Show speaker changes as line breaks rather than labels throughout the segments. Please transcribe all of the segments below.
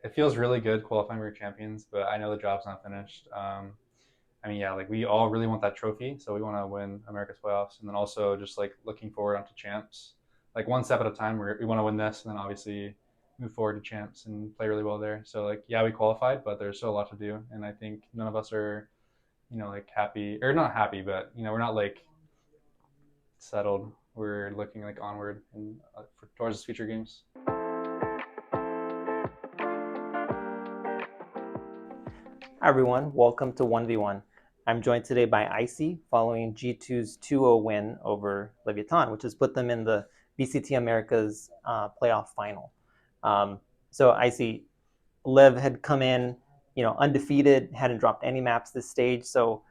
It feels really good qualifying for champions, but I know the job's not finished. Yeah, like we all really want that trophy, so we want to win America's playoffs, and then also just like looking forward onto champs, like one step at a time. We want to win this, and then obviously move forward to champs and play really well there. So like, yeah, we qualified, but there's still a lot to do, and I think none of us are, like happy or not happy, but we're not like settled. We're looking like onward and towards future games.
Hi everyone, welcome to 1v1. I'm joined today by Icy following G2's 2-0 win over Leviatan, which has put them in the VCT Americas playoff final. So Icy, Lev had come in, undefeated, hadn't dropped any maps this stage. So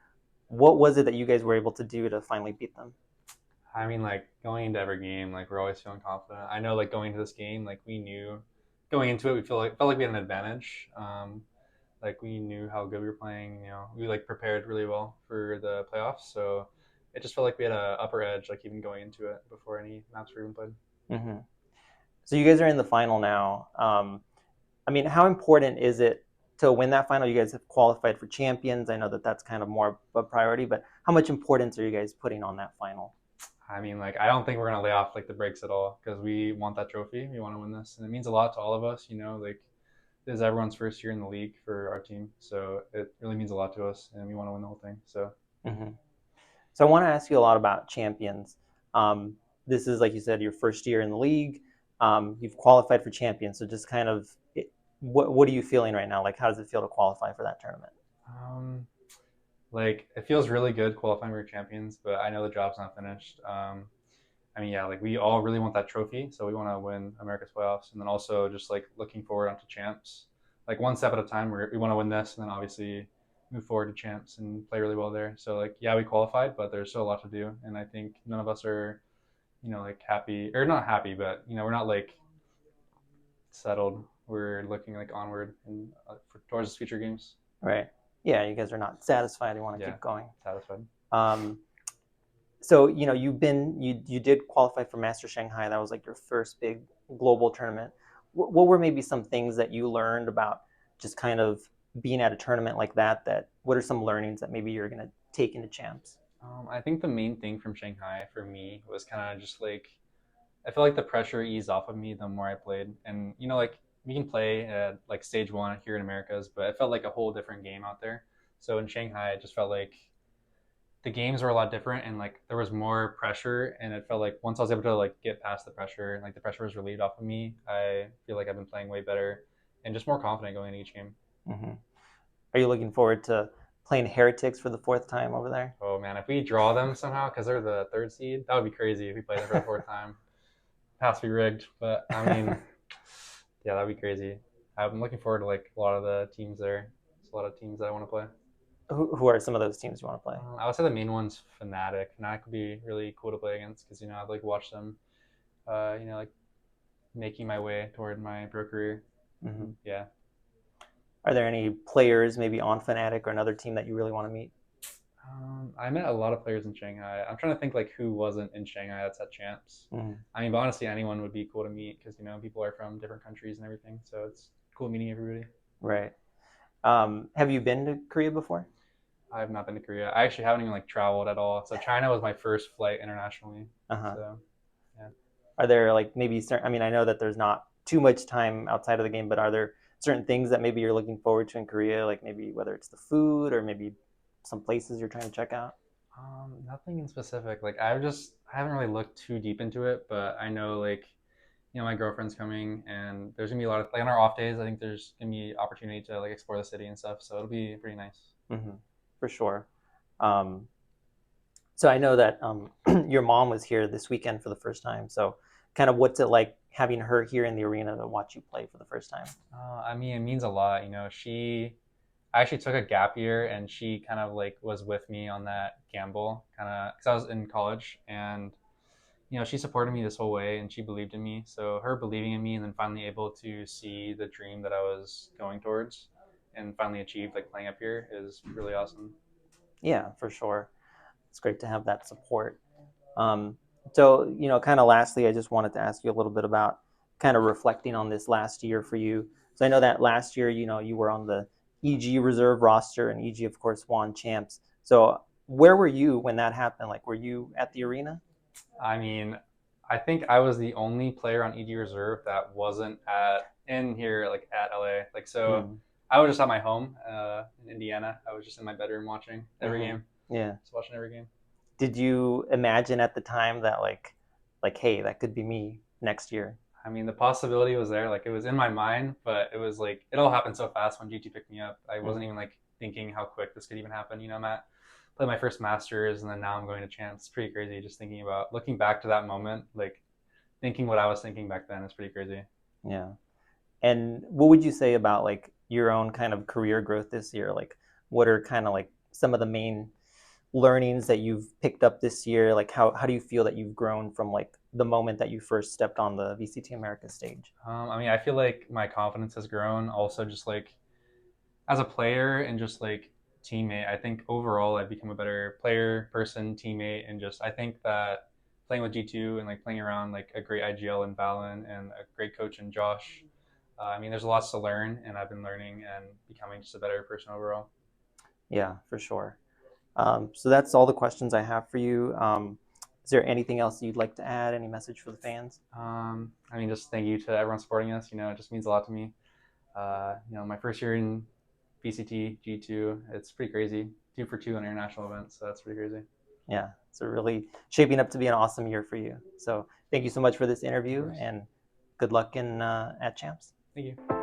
what was it that you guys were able to do to finally beat them?
Like going into every game, like we're always feeling confident. I know, like going into this game, like we knew going into it, we felt like we had an advantage. Like we knew how good we were playing. We like prepared really well for the playoffs, so it just felt like we had a upper edge, like even going into it before any maps were even played.
Mm-hmm. So you guys are in the final now. How important is it to win that final? You guys have qualified for champions. I know that that's kind of more of a priority, but how much importance are you guys putting on that final?
Like I don't think we're gonna lay off like the brakes at all because we want that trophy. We want to win this, and it means a lot to all of us. Like this is everyone's first year in the league for our team, so it really means a lot to us, and we want to win the whole thing. So
Mm-hmm. So I want to ask you a lot about champions. Um, this is, like you said, your first year in the league. You've qualified for champions. So just kind of, what are you feeling right now? Like, how does it feel to qualify for that tournament?
um, like it feels really good qualifying for champions, but I know the job's not finished. Yeah, like we all really want that trophy, so we want to win America's playoffs, and then also just like looking forward onto champs, like one step at a time. We want to win this, and then obviously move forward to champs and play really well there. So like, yeah, we qualified, but there's still a lot to do, and I think none of us are, like happy or not happy, but we're not like settled. We're looking like onward and towards future games.
Right. Yeah, you guys are not satisfied. You want to
Yeah,
keep going.
satisfied.
Um, so you did qualify for Master Shanghai. That was like your first big global tournament. What were maybe some things that you learned about just kind of being at a tournament like that? What are some learnings that maybe you're gonna take into champs?
I think the main thing from Shanghai for me was kind of just like I feel like the pressure eased off of me the more I played, and like we can play at like stage one here in Americas, but it felt like a whole different game out there. So in Shanghai, it just felt like the games were a lot different, and like there was more pressure, and it felt like once I was able to like get past the pressure, and like the pressure was relieved off of me, I feel like I've been playing way better and just more confident going into each game.
Mm-hmm. Are you looking forward to playing Heretics for the fourth time over there?
Oh man, if we draw them somehow because they're the third seed, that would be crazy if we play them for the fourth time. Has to be rigged, but yeah, that'd be crazy. I'm looking forward to like a lot of the teams there. There's a lot of teams that I want to play.
Who are some of those teams you want to play?
I would say the main one's Fnatic. Fnatic would be really cool to play against because I've like watched them, like making my way toward my pro career.
Mm-hmm.
Yeah.
Are there any players maybe on Fnatic or another team that you really want to meet?
I met a lot of players in Shanghai. I'm trying to think like who wasn't in Shanghai that's at champs.
Mm-hmm.
But honestly, anyone would be cool to meet because people are from different countries and everything. So it's cool meeting everybody.
Right. Have you been to Korea before?
I have not been to Korea. I actually haven't even like traveled at all. So China was my first flight internationally.
Uh-huh.
So yeah.
Are there like maybe certain, I know that there's not too much time outside of the game, but are there certain things that maybe you're looking forward to in Korea, like maybe whether it's the food or maybe some places you're trying to check out?
Nothing in specific. Like I haven't really looked too deep into it, but I know like my girlfriend's coming, and there's gonna be a lot of like on our off days. I think there's gonna be opportunity to like explore the city and stuff. So it'll be pretty nice.
Mm-hmm. For sure. Um, so I know that your mom was here this weekend for the first time. So kind of what's it like having her here in the arena to watch you play for the first time?
It means a lot. I actually took a gap year, and she kind of like was with me on that gamble, kind of because I was in college, and she supported me this whole way, and she believed in me. So her believing in me, and then finally able to see the dream that I was going towards, and finally achieved like playing up here is really awesome.
Yeah, for sure. It's great to have that support. Um, so, kind of lastly, I just wanted to ask you a little bit about kind of reflecting on this last year for you. So I know that last year, you were on the EG reserve roster, and EG, of course, won champs. So where were you when that happened? Like, were you at the arena?
I mean, I think I was the only player on EG Reserve that wasn't at in here like at LA. Like so,
Mm,
I was just at my home in Indiana. I was just in my bedroom watching every
mm-hmm.
game,
Yeah.
just watching every game.
Did you imagine at the time that hey, that could be me next year?
I mean, the possibility was there. Like it was in my mind, but it was like it all happened so fast when GT picked me up. I wasn't
Mm,
even like thinking how quick this could even happen. You know, Matt played my first Masters, and then now I'm going to champs. It's pretty crazy just thinking about looking back to that moment. Like thinking what I was thinking back then is pretty crazy.
yeah. And what would you say about like your own kind of career growth this year? Like, what are kind of like some of the main learnings that you've picked up this year? Like, how do you feel that you've grown from like the moment that you first stepped on the VCT America stage?
I mean, I feel like my confidence has grown. Also, just like as a player and just like teammate, I think overall I've become a better player, person, teammate, and just I think that playing with G2 and like playing around like a great IGL in Valen and a great coach in Josh. I mean, there's lots to learn, and I've been learning and becoming just a better person overall.
Yeah, for sure. So that's all the questions I have for you. Is there anything else you'd like to add? Any message for the fans?
I mean, just thank you to everyone supporting us. You know, it just means a lot to me. My first year in VCT G2, it's pretty crazy. 2 for 2 on international events, so that's pretty crazy.
Yeah, it's really shaping up to be an awesome year for you. So thank you so much for this
Of
interview,
course.
and good luck in at champs.
Thank you.